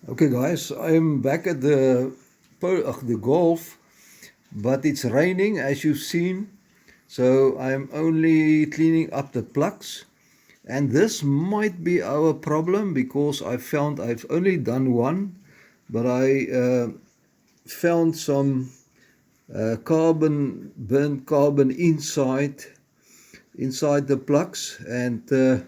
Okay guys, I'm back at the golf, but it's raining as you've seen, so I'm only cleaning up the plugs, and this might be our problem because I found I've only done one, but I found some burnt carbon inside the plugs, and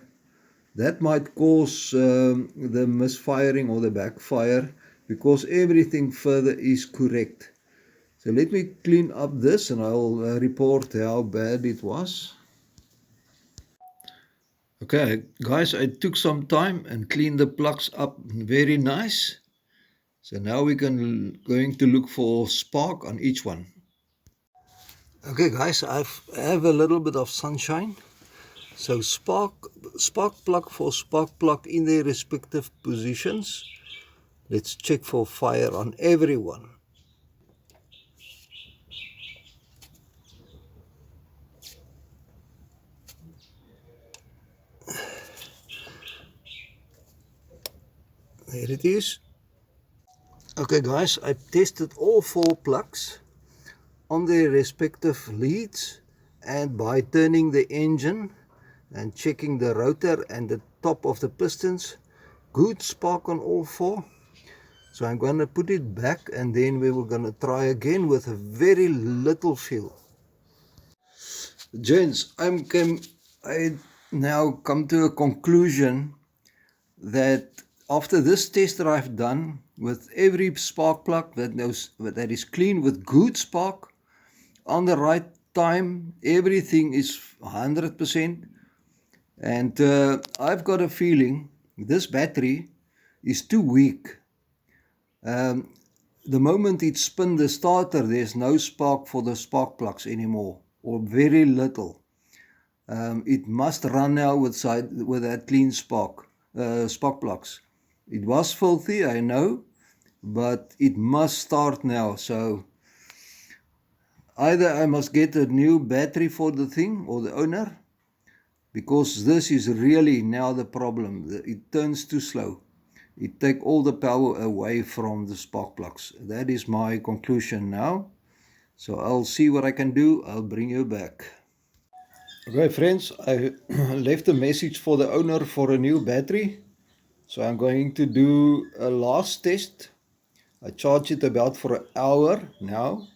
that might cause the misfiring or the backfire because everything further is correct. So let me clean up this and I'll report how bad it was. Okay guys, I took some time and cleaned the plugs up very nice. So now we're going to look for spark on each one. Okay guys, I have a little bit of sunshine. So spark plug for spark plug in their respective positions. Let's check for fire on everyone. There it is. Okay guys, I've tested all 4 plugs on their respective leads, and by turning the engine and checking the rotor and the top of the pistons, good spark on all 4. So I'm going to put it back and then we were going to try again with a very little fuel. Gents, I now come to a conclusion that after this test that I've done with every spark plug that is clean with good spark on the right time, everything is 100%, and I've got a feeling this battery is too weak. The moment it spins the starter, there's no spark for the spark plugs anymore, or very little. It must run now with that clean spark plugs. It was filthy, I know, but it must start now. So either I must get a new battery for the thing or the owner, because this is really now the problem. It turns too slow. It takes all the power away from the spark plugs. That is my conclusion now. So I'll see what I can do. I'll bring you back. Okay friends, I left a message for the owner for a new battery. So I'm going to do a last test. I charge it about for an hour now.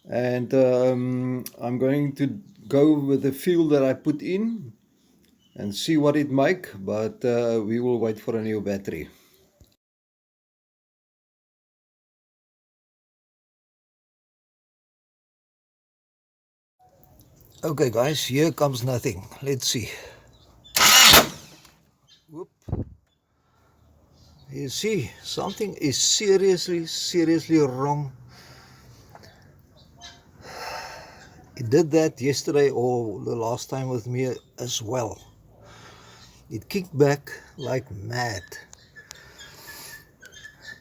And I'm going to go with the fuel that I put in and see what it makes. But we will wait for a new battery. Okay guys, here comes nothing. Let's see. Whoop. You see, something is seriously wrong. It did that yesterday or the last time with me as well. It kicked back like mad.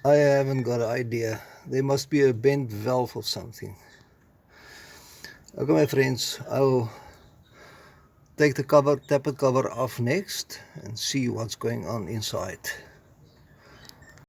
I haven't got an idea. There must be a bent valve or something. Okay my friends, I'll take the tappet cover off next and see what's going on inside.